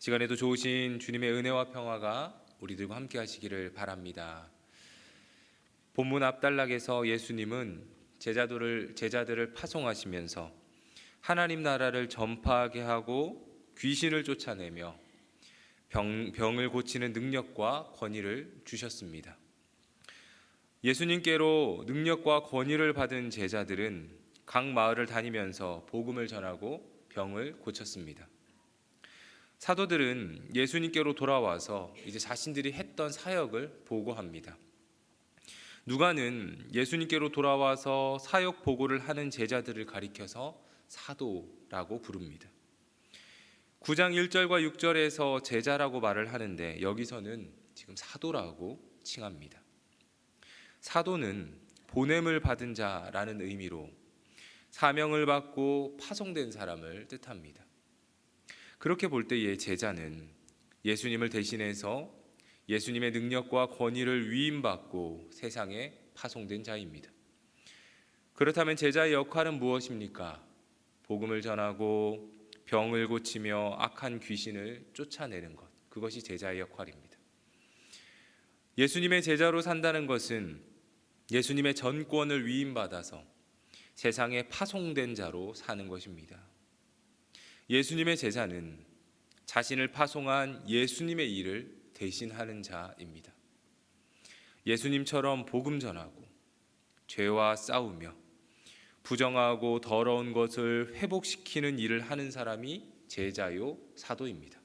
시간에도 좋으신 주님의 은혜와 평화가 우리들과 함께 하시기를 바랍니다. 본문 앞단락에서 예수님은 제자들을 파송하시면서 하나님 나라를 전파하게 하고 귀신을 쫓아내며 병을 고치는 능력과 권위를 주셨습니다. 예수님께로 능력과 권위를 받은 제자들은 각 마을을 다니면서 복음을 전하고 병을 고쳤습니다. 사도들은 예수님께로 돌아와서 이제 자신들이 했던 사역을 보고합니다. 누가는 예수님께로 돌아와서 사역 보고를 하는 제자들을 가리켜서 사도라고 부릅니다. 9장 1절과 6절에서 제자라고 말을 하는데 여기서는 지금 사도라고 칭합니다. 사도는 보냄을 받은 자라는 의미로 사명을 받고 파송된 사람을 뜻합니다. 그렇게 볼 때의 제자는 예수님을 대신해서 예수님의 능력과 권위를 위임받고 세상에 파송된 자입니다. 그렇다면 제자의 역할은 무엇입니까? 복음을 전하고 병을 고치며 악한 귀신을 쫓아내는 것, 그것이 제자의 역할입니다. 예수님의 제자로 산다는 것은 예수님의 전권을 위임받아서 세상에 파송된 자로 사는 것입니다. 예수님의 제자는 자신을 파송한 예수님의 일을 대신하는 자입니다. 예수님처럼 복음 전하고 죄와 싸우며 부정하고 더러운 것을 회복시키는 일을 하는 사람이 제자요 사도입니다.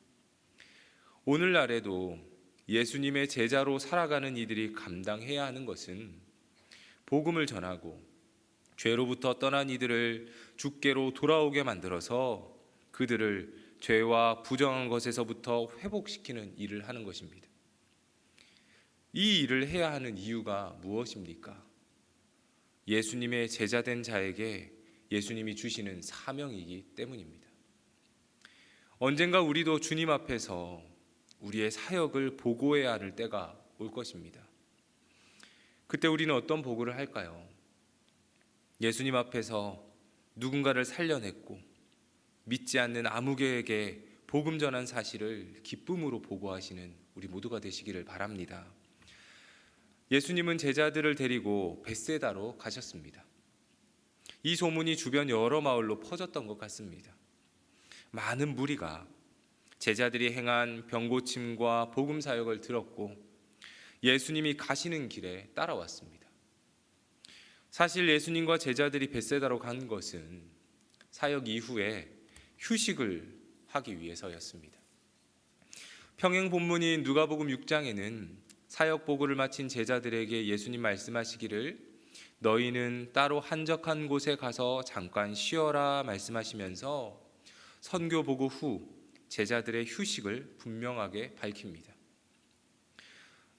오늘날에도 예수님의 제자로 살아가는 이들이 감당해야 하는 것은 복음을 전하고 죄로부터 떠난 이들을 주께로 돌아오게 만들어서 그들을 죄와 부정한 것에서부터 회복시키는 일을 하는 것입니다. 이 일을 해야 하는 이유가 무엇입니까? 예수님의 제자된 자에게 예수님이 주시는 사명이기 때문입니다. 언젠가 우리도 주님 앞에서 우리의 사역을 보고해야 할 때가 올 것입니다. 그때 우리는 어떤 보고를 할까요? 예수님 앞에서 누군가를 살려냈고 믿지 않는 아무개에게 복음 전한 사실을 기쁨으로 보고하시는 우리 모두가 되시기를 바랍니다. 예수님은 제자들을 데리고 벳세다로 가셨습니다. 이 소문이 주변 여러 마을로 퍼졌던 것 같습니다. 많은 무리가 제자들이 행한 병고침과 복음 사역을 들었고 예수님이 가시는 길에 따라왔습니다. 사실 예수님과 제자들이 벳세다로 간 것은 사역 이후에 휴식을 하기 위해서였습니다. 평행 본문인 누가복음 6장에는 사역 보고를 마친 제자들에게 예수님 말씀하시기를 너희는 따로 한적한 곳에 가서 잠깐 쉬어라 말씀하시면서 선교 보고 후 제자들의 휴식을 분명하게 밝힙니다.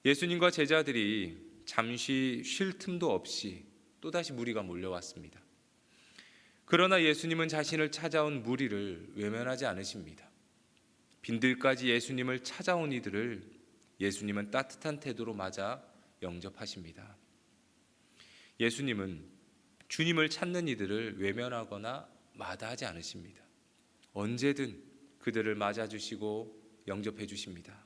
예수님과 제자들이 잠시 쉴 틈도 없이 또다시 무리가 몰려왔습니다. 그러나 예수님은 자신을 찾아온 무리를 외면하지 않으십니다. 빈들까지 예수님을 찾아온 이들을 예수님은 따뜻한 태도로 맞아 영접하십니다. 예수님은 주님을 찾는 이들을 외면하거나 마다하지 않으십니다. 언제든 그들을 맞아주시고 영접해 주십니다.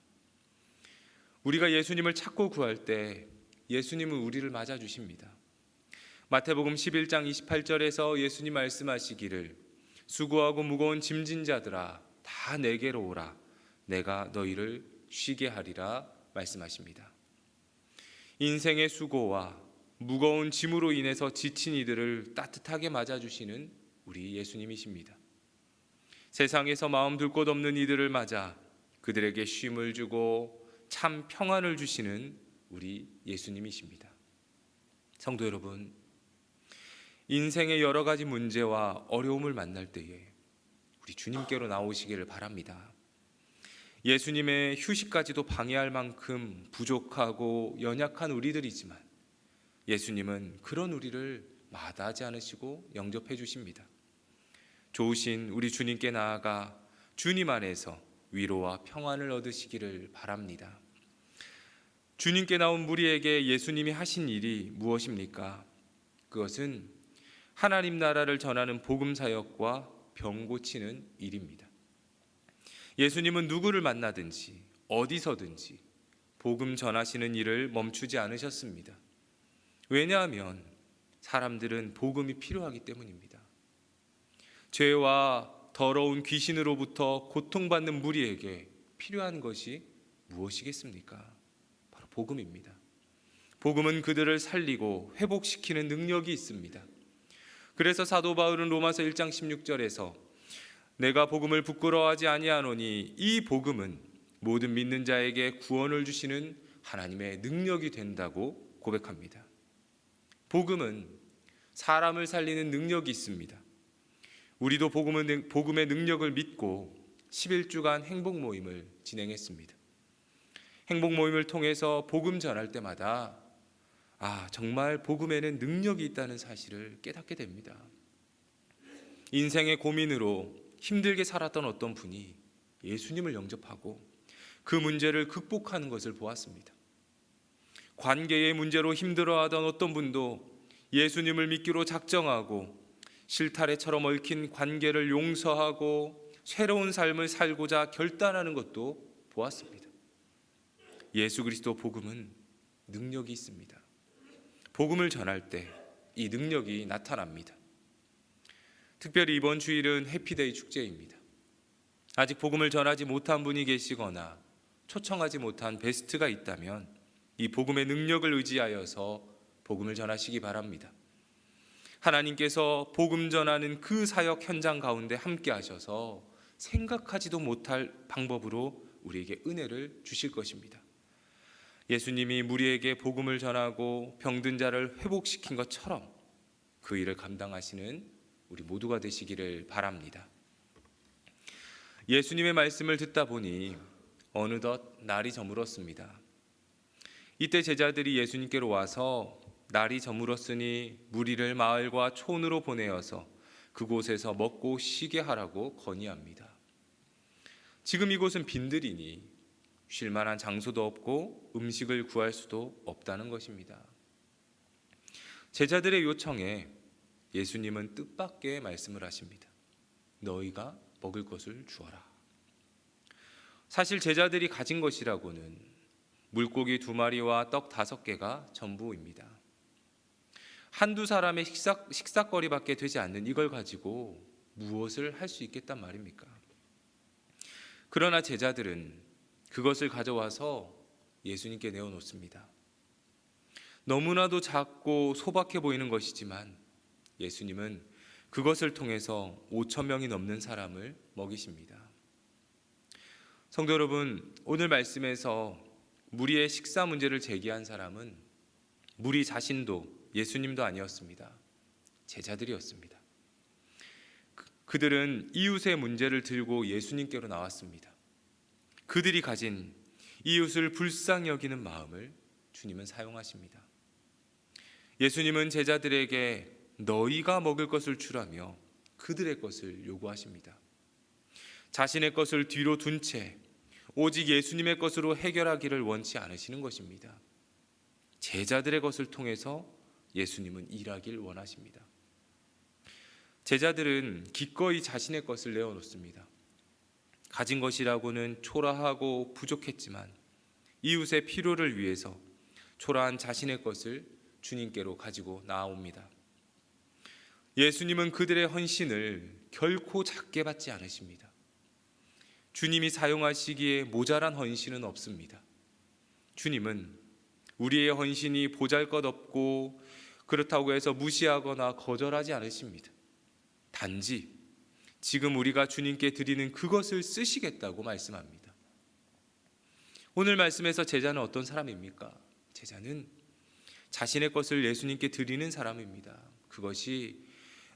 우리가 예수님을 찾고 구할 때 예수님은 우리를 맞아주십니다. 마태복음 11장 28절에서 예수님 말씀하시기를 수고하고 무거운 짐진 자들아 다 내게로 오라 내가 너희를 쉬게 하리라 말씀하십니다. 인생의 수고와 무거운 짐으로 인해서 지친 이들을 따뜻하게 맞아주시는 우리 예수님이십니다. 세상에서 마음 둘 곳 없는 이들을 맞아 그들에게 쉼을 주고 참 평안을 주시는 우리 예수님이십니다. 성도 여러분, 인생의 여러 가지 문제와 어려움을 만날 때에 우리 주님께로 나오시기를 바랍니다. 예수님의 휴식까지도 방해할 만큼 부족하고 연약한 우리들이지만 예수님은 그런 우리를 마다하지 않으시고 영접해 주십니다. 좋으신 우리 주님께 나아가 주님 안에서 위로와 평안을 얻으시기를 바랍니다. 주님께 나온 무리에게 예수님이 하신 일이 무엇입니까? 그것은 하나님 나라를 전하는 복음 사역과 병 고치는 일입니다. 예수님은 누구를 만나든지 어디서든지 복음 전하시는 일을 멈추지 않으셨습니다. 왜냐하면 사람들은 복음이 필요하기 때문입니다. 죄와 더러운 귀신으로부터 고통받는 무리에게 필요한 것이 무엇이겠습니까? 바로 복음입니다. 복음은 그들을 살리고 회복시키는 능력이 있습니다. 그래서 사도 바울은 로마서 1장 16절에서 내가 복음을 부끄러워하지 아니하노니 이 복음은 모든 믿는 자에게 구원을 주시는 하나님의 능력이 된다고 고백합니다. 복음은 사람을 살리는 능력이 있습니다. 우리도 복음의 능력을 믿고 11주간 행복 모임을 진행했습니다. 행복 모임을 통해서 복음 전할 때마다 정말 복음에는 능력이 있다는 사실을 깨닫게 됩니다. 인생의 고민으로 힘들게 살았던 어떤 분이 예수님을 영접하고 그 문제를 극복하는 것을 보았습니다. 관계의 문제로 힘들어하던 어떤 분도 예수님을 믿기로 작정하고 실타래처럼 얽힌 관계를 용서하고 새로운 삶을 살고자 결단하는 것도 보았습니다. 예수 그리스도 복음은 능력이 있습니다. 복음을 전할 때 이 능력이 나타납니다. 특별히 이번 주일은 해피데이 축제입니다. 아직 복음을 전하지 못한 분이 계시거나 초청하지 못한 베스트가 있다면 이 복음의 능력을 의지하여서 복음을 전하시기 바랍니다. 하나님께서 복음 전하는 그 사역 현장 가운데 함께 하셔서 생각하지도 못할 방법으로 우리에게 은혜를 주실 것입니다. 예수님이 무리에게 복음을 전하고 병든 자를 회복시킨 것처럼 그 일을 감당하시는 우리 모두가 되시기를 바랍니다. 예수님의 말씀을 듣다 보니 어느덧 날이 저물었습니다. 이때 제자들이 예수님께로 와서 날이 저물었으니 무리를 마을과 촌으로 보내어서 그곳에서 먹고 쉬게 하라고 건의합니다. 지금 이곳은 빈들이니 쉴 만한 장소도 없고 음식을 구할 수도 없다는 것입니다. 제자들의 요청에 예수님은 뜻밖의 말씀을 하십니다. 너희가 먹을 것을 주어라. 사실 제자들이 가진 것이라고는 물고기 2마리와 떡 5개가 전부입니다. 한두 사람의 식사거리밖에 되지 않는 이걸 가지고 무엇을 할 수 있겠단 말입니까? 그러나 제자들은 그것을 가져와서 예수님께 내어놓습니다. 너무나도 작고 소박해 보이는 것이지만 예수님은 그것을 통해서 5,000명이 넘는 사람을 먹이십니다. 성도 여러분, 오늘 말씀에서 무리의 식사 문제를 제기한 사람은 무리 자신도 예수님도 아니었습니다. 제자들이었습니다. 그들은 이웃의 문제를 들고 예수님께로 나왔습니다. 그들이 가진 이웃을 불쌍히 여기는 마음을 주님은 사용하십니다. 예수님은 제자들에게 너희가 먹을 것을 주라며 그들의 것을 요구하십니다. 자신의 것을 뒤로 둔 채 오직 예수님의 것으로 해결하기를 원치 않으시는 것입니다. 제자들의 것을 통해서 예수님은 일하길 원하십니다. 제자들은 기꺼이 자신의 것을 내어놓습니다. 가진 것이라고는 초라하고 부족했지만 이웃의 필요를 위해서 초라한 자신의 것을 주님께로 가지고 나아옵니다. 예수님은 그들의 헌신을 결코 작게 받지 않으십니다. 주님이 사용하시기에 모자란 헌신은 없습니다. 주님은 우리의 헌신이 보잘것없고 그렇다고 해서 무시하거나 거절하지 않으십니다. 단지 지금 우리가 주님께 드리는 그것을 쓰시겠다고 말씀합니다. 오늘 말씀에서 제자는 어떤 사람입니까? 제자는 자신의 것을 예수님께 드리는 사람입니다. 그것이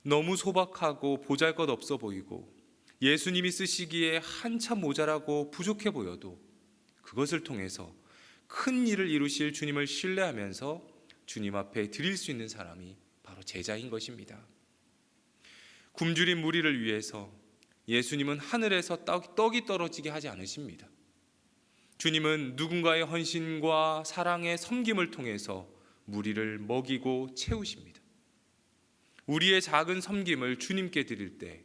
너무 소박하고 보잘것없어 보이고 예수님이 쓰시기에 한참 모자라고 부족해 보여도 그것을 통해서 큰 일을 이루실 주님을 신뢰하면서 주님 앞에 드릴 수 있는 사람이 바로 제자인 것입니다. 굶주린 무리를 위해서 예수님은 하늘에서 떡이 떨어지게 하지 않으십니다. 주님은 누군가의 헌신과 사랑의 섬김을 통해서 무리를 먹이고 채우십니다. 우리의 작은 섬김을 주님께 드릴 때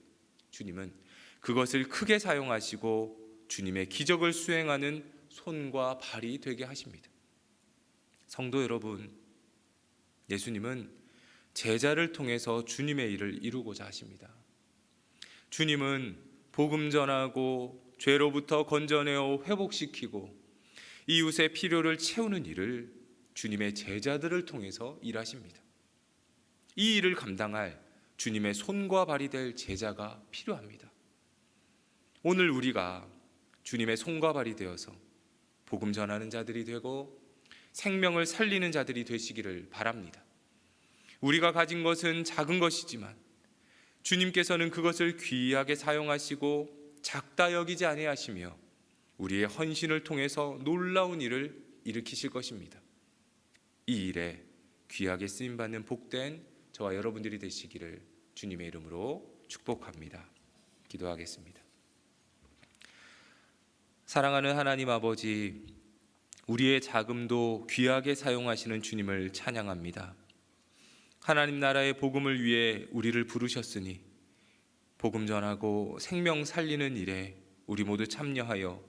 주님은 그것을 크게 사용하시고 주님의 기적을 수행하는 손과 발이 되게 하십니다. 성도 여러분, 예수님은 제자를 통해서 주님의 일을 이루고자 하십니다. 주님은 복음 전하고 죄로부터 건져내어 회복시키고 이웃의 필요를 채우는 일을 주님의 제자들을 통해서 일하십니다. 이 일을 감당할 주님의 손과 발이 될 제자가 필요합니다. 오늘 우리가 주님의 손과 발이 되어서 복음 전하는 자들이 되고 생명을 살리는 자들이 되시기를 바랍니다. 우리가 가진 것은 작은 것이지만 주님께서는 그것을 귀하게 사용하시고 작다 여기지 아니하시며 우리의 헌신을 통해서 놀라운 일을 일으키실 것입니다. 이 일에 귀하게 쓰임받는 복된 저와 여러분들이 되시기를 주님의 이름으로 축복합니다. 기도하겠습니다. 사랑하는 하나님 아버지, 우리의 자금도 귀하게 사용하시는 주님을 찬양합니다. 하나님 나라의 복음을 위해 우리를 부르셨으니 복음 전하고 생명 살리는 일에 우리 모두 참여하여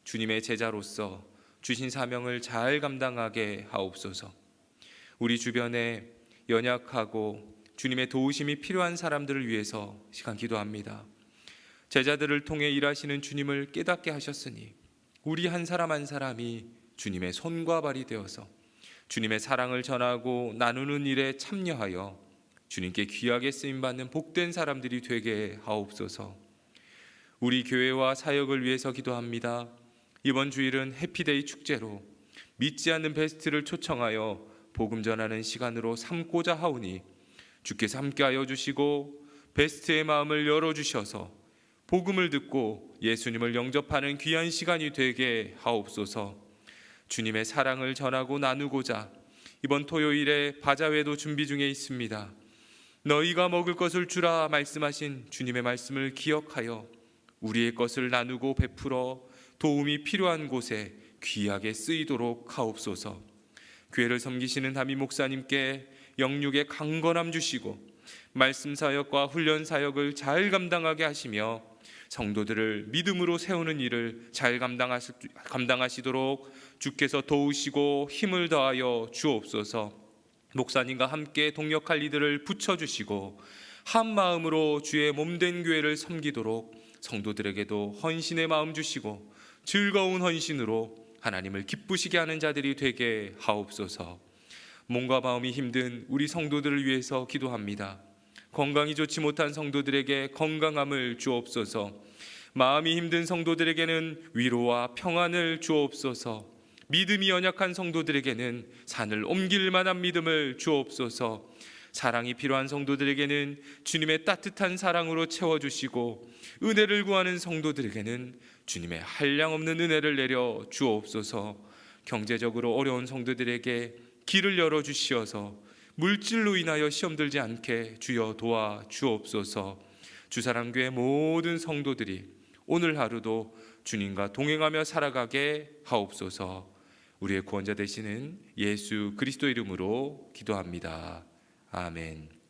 주님의 제자로서 주신 사명을 잘 감당하게 하옵소서. 우리 주변에 연약하고 주님의 도우심이 필요한 사람들을 위해서 시간 기도합니다. 제자들을 통해 일하시는 주님을 깨닫게 하셨으니 우리 한 사람 한 사람이 주님의 손과 발이 되어서 주님의 사랑을 전하고 나누는 일에 참여하여 주님께 귀하게 쓰임받는 복된 사람들이 되게 하옵소서. 우리 교회와 사역을 위해서 기도합니다. 이번 주일은 해피데이 축제로 믿지 않는 베스트를 초청하여 복음 전하는 시간으로 삼고자 하오니 주께서 함께하여 주시고 베스트의 마음을 열어주셔서 복음을 듣고 예수님을 영접하는 귀한 시간이 되게 하옵소서. 주님의 사랑을 전하고 나누고자 이번 토요일에 바자회도 준비 중에 있습니다. 너희가 먹을 것을 주라 말씀하신 주님의 말씀을 기억하여 우리의 것을 나누고 베풀어 도움이 필요한 곳에 귀하게 쓰이도록 하옵소서. 교회를 섬기시는 담임 목사님께 영육의 강건함 주시고 말씀 사역과 훈련 사역을 잘 감당하게 하시며 성도들을 믿음으로 세우는 일을 잘 감당하시도록 주께서 도우시고 힘을 더하여 주옵소서. 목사님과 함께 동역할 이들을 붙여주시고 한 마음으로 주의 몸된 교회를 섬기도록 성도들에게도 헌신의 마음 주시고 즐거운 헌신으로 하나님을 기쁘시게 하는 자들이 되게 하옵소서. 몸과 마음이 힘든 우리 성도들을 위해서 기도합니다. 건강이 좋지 못한 성도들에게 건강함을 주옵소서. 마음이 힘든 성도들에게는 위로와 평안을 주옵소서. 믿음이 연약한 성도들에게는 산을 옮길 만한 믿음을 주옵소서. 사랑이 필요한 성도들에게는 주님의 따뜻한 사랑으로 채워주시고 은혜를 구하는 성도들에게는 주님의 한량없는 은혜를 내려 주옵소서. 경제적으로 어려운 성도들에게 길을 열어주시어서 물질로 인하여 시험 들지 않게 주여 도와 주옵소서. 주사랑교회 모든 성도들이 오늘 하루도 주님과 동행하며 살아가게 하옵소서. 우리의 구원자 되시는 예수 그리스도 이름으로 기도합니다. 아멘.